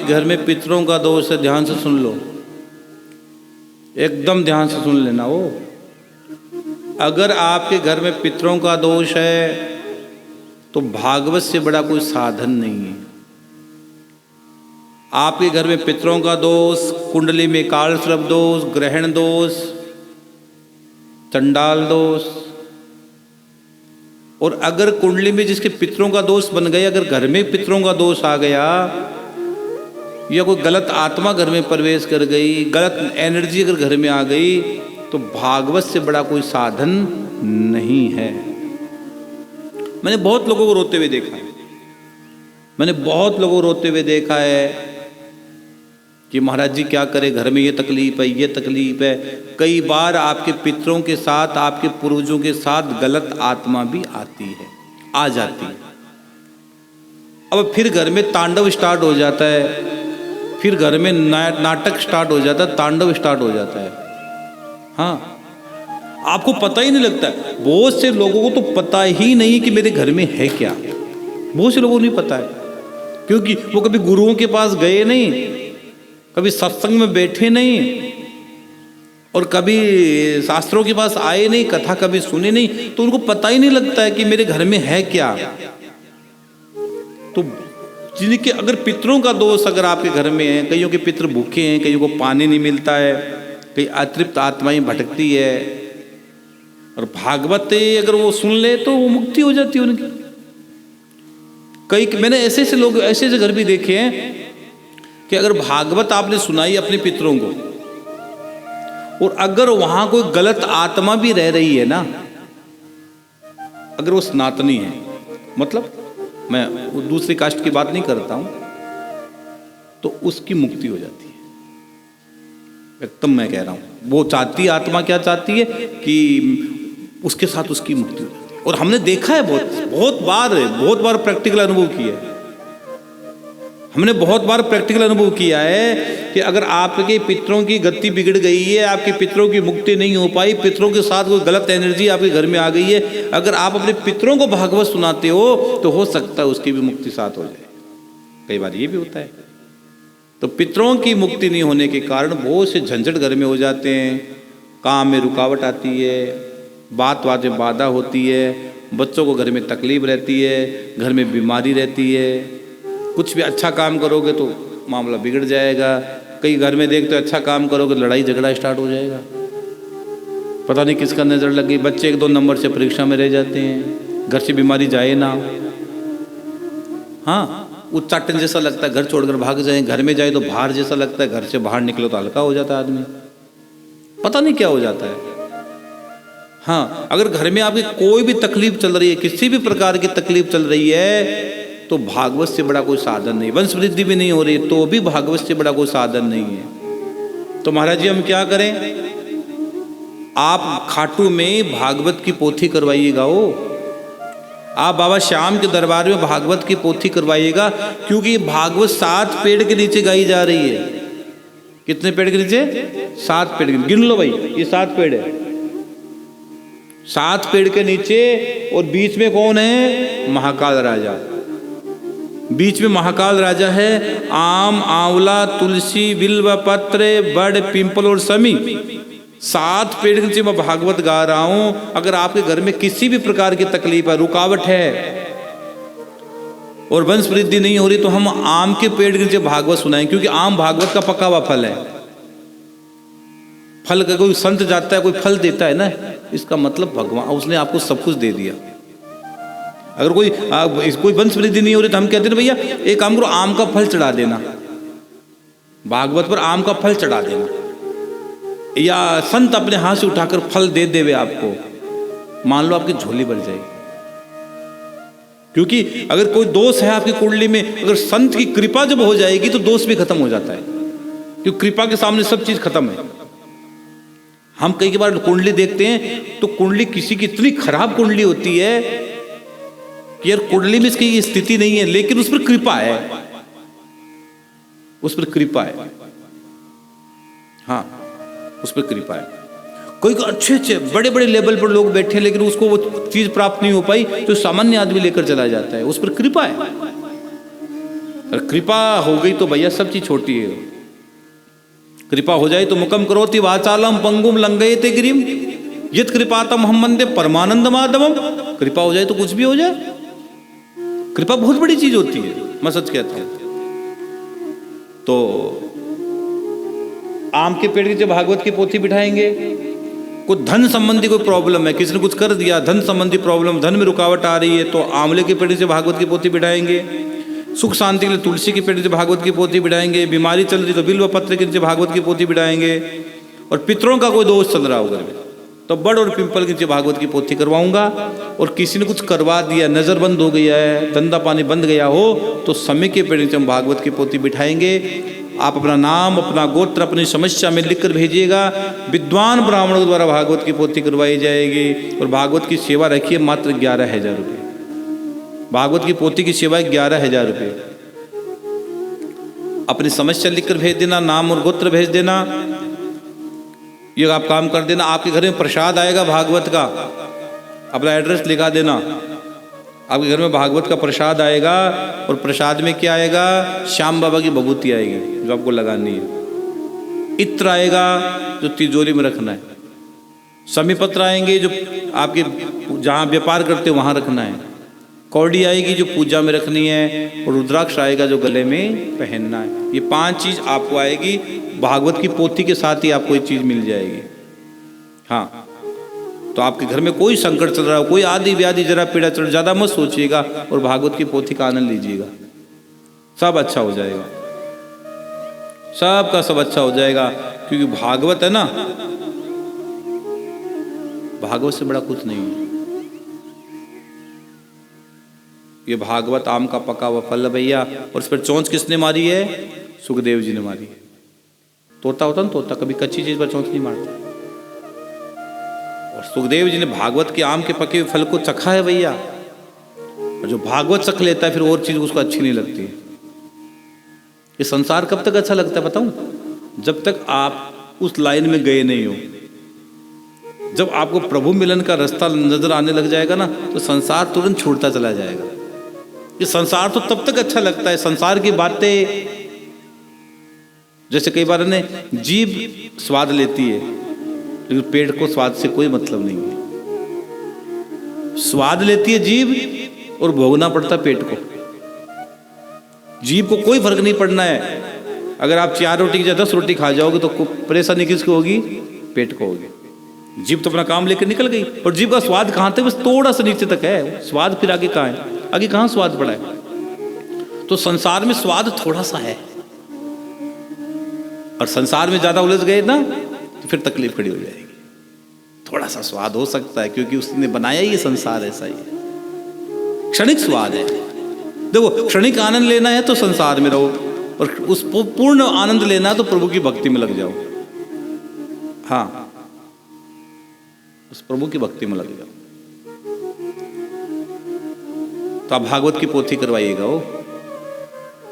घर में पितरों का दोष है, ध्यान से सुन लो, एकदम ध्यान से सुन लेना। वो अगर आपके घर में पितरों का दोष है तो भागवत से बड़ा कोई साधन नहीं है। आपके घर में पितरों का दोष, कुंडली में कालसर्प दोष, ग्रहण दोष, चंडाल दोष, और अगर कुंडली में जिसके पितरों का दोष बन गया, अगर घर में पितरों का दोष आ गया या कोई गलत आत्मा घर में प्रवेश कर गई, गलत एनर्जी अगर घर में आ गई, तो भागवत से बड़ा कोई साधन नहीं है। मैंने बहुत लोगों को रोते हुए देखा है, मैंने बहुत लोगों को रोते हुए देखा है कि महाराज जी क्या करें, घर में ये तकलीफ है, ये तकलीफ है। कई बार आपके पितरों के साथ, आपके पूर्वजों के साथ गलत आत्मा भी आती है, आ जाती है। अब फिर घर में तांडव स्टार्ट हो जाता है, फिर घर में नाटक स्टार्ट हो जाता है, तांडव स्टार्ट हो जाता है। हाँ, आपको पता ही नहीं लगता है। बहुत से लोगों को तो पता ही नहीं कि मेरे घर में है क्या, बहुत से लोगों को नहीं पता है, क्योंकि वो कभी गुरुओं के पास गए नहीं, कभी सत्संग में बैठे नहीं, और कभी शास्त्रों के पास आए नहीं, कथा कभी सुने नहीं, तो उनको पता ही नहीं लगता है कि मेरे घर में है क्या। तो जिनके अगर पितरों का दोष अगर आपके घर में है, कईयों के पितृ भूखे हैं, कईयों को पानी नहीं मिलता है, कई अतृप्त आत्माएं भटकती है, और भागवत अगर वो सुन ले तो वो मुक्ति हो जाती है उनकी। कई मैंने ऐसे लोग, ऐसे घर भी देखे हैं कि अगर भागवत आपने सुनाई अपने पितरों को, और अगर वहां कोई गलत आत्मा भी रह रही है ना, अगर वो सनातनी है, मतलब मैं वो दूसरी कास्ट की बात नहीं करता हूं, तो उसकी मुक्ति हो जाती है एकदम। मैं कह रहा हूं वो चाहती है, आत्मा क्या चाहती है कि उसके साथ उसकी मुक्ति हो जाती है। और हमने देखा है बहुत बार प्रैक्टिकल अनुभव किया है, हमने बहुत बार प्रैक्टिकल अनुभव किया है कि अगर आपके पितरों की गति बिगड़ गई है, आपके पितरों की मुक्ति नहीं हो पाई, पितरों के साथ कोई गलत एनर्जी आपके घर में आ गई है, अगर आप अपने पितरों को भागवत सुनाते हो तो हो सकता है उसकी भी मुक्ति साथ हो जाए। कई बार ये भी होता है। तो पितरों की मुक्ति नहीं होने के कारण बहुत से झंझट घर में हो जाते हैं, काम में रुकावट आती है, बात में बाधा होती है, बच्चों को घर में तकलीफ रहती है, घर में बीमारी रहती है। कुछ भी अच्छा काम करोगे तो मामला बिगड़ जाएगा। कई घर में देखते हो अच्छा काम करोगे लड़ाई झगड़ा स्टार्ट हो जाएगा, पता नहीं किसका नज़र लग गई, बच्चे 1-2 नंबर से परीक्षा में रह जाते हैं, घर से बीमारी जाए ना। हाँ, उच्चाटन जैसा लगता है, घर छोड़कर भाग जाए, घर में जाए तो भार जैसा लगता है, घर से बाहर निकलो तो हल्का हो जाता है आदमी, पता नहीं क्या हो जाता है। हाँ, अगर घर में आपकी कोई भी तकलीफ चल रही है, किसी भी प्रकार की तकलीफ चल रही है, तो भागवत से बड़ा कोई साधन नहीं। वंश वृद्धि भी नहीं हो रही तो भी भागवत से बड़ा कोई साधन नहीं है। तो महाराज जी हम क्या करें? आप खाटू में भागवत की पोथी करवाइएगा। आप बाबा श्याम के दरबार में भागवत की पोथी करवाइएगा, क्योंकि ये भागवत 7 पेड़ के नीचे गाई जा रही है। कितने पेड़ के नीचे? 7 पेड़ के, गिन लो भाई, ये 7 पेड़ है, 7 पेड़ के नीचे, और बीच में कौन है? महाकाल राजा। बीच में महाकाल राजा है। आम, आंवला, तुलसी, बिल्व पत्र, बड़, पिंपल और समी, 7 पेड़ के नीचे मैं भागवत गा रहा हूं। अगर आपके घर में किसी भी प्रकार की तकलीफ है, रुकावट है और वंश वृद्धि नहीं हो रही, तो हम आम के पेड़ के नीचे भागवत सुनाएं, क्योंकि आम भागवत का पका हुआ फल है। फल का कोई संत जाता है, कोई फल देता है ना, इसका मतलब भगवान उसने आपको सब कुछ दे दिया। अगर कोई वंश वृद्धि नहीं हो रही तो हम कहते हैं भैया एक काम करो, आम का फल चढ़ा देना, भागवत पर आम का फल चढ़ा देना, या संत अपने हाथ से उठाकर फल दे देवे आपको, मान लो आपकी झोली भर जाएगी। क्योंकि अगर कोई दोष है आपकी कुंडली में, अगर संत की कृपा जब हो जाएगी तो दोष भी खत्म हो जाता है, क्योंकि कृपा के सामने सब चीज खत्म है। हम कई बार कुंडली देखते हैं तो कुंडली किसी की इतनी खराब कुंडली होती है कि यार कुंडली में इसकी ये स्थिति नहीं है, लेकिन उस पर कृपा है, उस पर कृपा है। हाँ, उस पर कृपा है। कोई अच्छे बड़े बड़े लेवल पर लोग बैठे, लेकिन उसको वो चीज प्राप्त नहीं हो पाई, तो सामान्य आदमी लेकर चला जाता है, उस पर कृपा है। और कृपा हो गई तो भैया सब चीज छोटी है। कृपा हो जाए तो मुकम करोति वाचालम पंगुम लंघयते गिरिम यत् कृपातम हम वंदे परमानंद माधवम। कृपा हो जाए तो कुछ भी हो जाए। कृपा बहुत बड़ी चीज होती है, मैं सच कहता हूं। तो आम के पेड़ के भागवत की पोथी बिठाएंगे, कोई धन संबंधी कोई प्रॉब्लम है, किसी ने कुछ कर दिया, धन संबंधी प्रॉब्लम, धन में रुकावट आ रही है, तो आंवले के पेड़ से भागवत की पोथी बिठाएंगे। सुख शांति के लिए तुलसी के पेड़ से भागवत की पोथी बिठाएंगे। बीमारी चल रही तो बिल्व पत्र के नीचे भागवत की पोथी बिठाएंगे। और पितरों का कोई दोष चल रहा होगा तो बड़ और पिंपल के नीचे भागवत की पोथी करवाऊंगा। और किसी ने कुछ करवा दिया, नजर बंद हो गया है, धंधा पानी बंद गया हो, तो समय के पेड़ नीचे हम भागवत की पोथी बिठाएंगे। आप अपना नाम, अपना गोत्र, अपनी समस्या में लिखकर भेजिएगा। विद्वान ब्राह्मणों द्वारा भागवत की पोथी करवाई जाएगी। और भागवत की सेवा रखिए मात्र 11,000 रुपये। भागवत की पोथी की सेवा 11,000 रुपये। अपनी समस्या लिखकर भेज देना, नाम और गोत्र भेज देना। ये आप काम कर देना। आपके घर में प्रसाद आएगा भागवत का, अपना एड्रेस लिखा देना। आपके घर में भागवत का प्रसाद आएगा और प्रसाद में क्या आएगा? श्याम बाबा की भभूति आएगी जो आपको लगानी है। इत्र आएगा जो तिजोरी में रखना है। समी पत्र आएंगे जो आपके जहाँ व्यापार करते हो वहाँ रखना है। कौड़ी आएगी जो पूजा में रखनी है। और रुद्राक्ष आएगा जो गले में पहनना है। ये 5 चीज आपको आएगी। भागवत की पोथी के साथ ही आपको ये चीज मिल जाएगी। हाँ, तो आपके घर में कोई संकट चल रहा हो, कोई आदि व्याधि जरा पीड़ा चल, ज्यादा मत सोचिएगा और भागवत की पोथी का आनंद लीजिएगा। सब अच्छा हो जाएगा, सबका सब अच्छा हो जाएगा। क्योंकि भागवत है ना, भागवत से बड़ा कुछ नहीं है। ये भागवत आम का पका हुआ फल है भैया। और इस पर चोंच किसने मारी है? सुखदेव जी ने मारी है। तोता होता ना, तोता कभी कच्ची चीज पर चोंच नहीं मारता। और सुखदेव जी ने भागवत के आम के पके हुए फल को चखा है भैया। और जो भागवत चख लेता है फिर और चीज उसको अच्छी नहीं लगती है। ये संसार कब तक अच्छा लगता है बताऊं? जब तक आप उस लाइन में गए नहीं हो। जब आपको प्रभु मिलन का रास्ता नजर आने लग जाएगा ना, तो संसार तुरंत छूटता चला जाएगा। ये संसार तो तब तक अच्छा लगता है। संसार की बातें, जैसे कई बार ने जीभ स्वाद लेती है लेकिन पेट को स्वाद से कोई मतलब नहीं है। स्वाद लेती है जीभ और भोगना पड़ता पेट को। जीभ को कोई फर्क नहीं पड़ना है। अगर आप 4 रोटी की जगह 10 रोटी खा जाओगे तो परेशानी किसको होगी? पेट को होगी। जीभ तो अपना काम लेकर निकल गई। और जीभ का स्वाद कहां थे? बस थोड़ा सा नीचे तक है स्वाद, फिर आगे कहां है? आगे कहां स्वाद पड़ा है? तो संसार में स्वाद थोड़ा सा है। और संसार में ज्यादा उलझ गए ना तो फिर तकलीफ खड़ी हो जाएगी। थोड़ा सा स्वाद हो सकता है क्योंकि उसने बनाया ही संसार ऐसा ही है। क्षणिक स्वाद है। देखो, क्षणिक आनंद लेना है तो संसार में रहो, और उस पूर्ण आनंद लेना है तो प्रभु की भक्ति में लग जाओ। हाँ, उस प्रभु की भक्ति में लग जाओ। तो आप भागवत की पोथी करवाइएगा।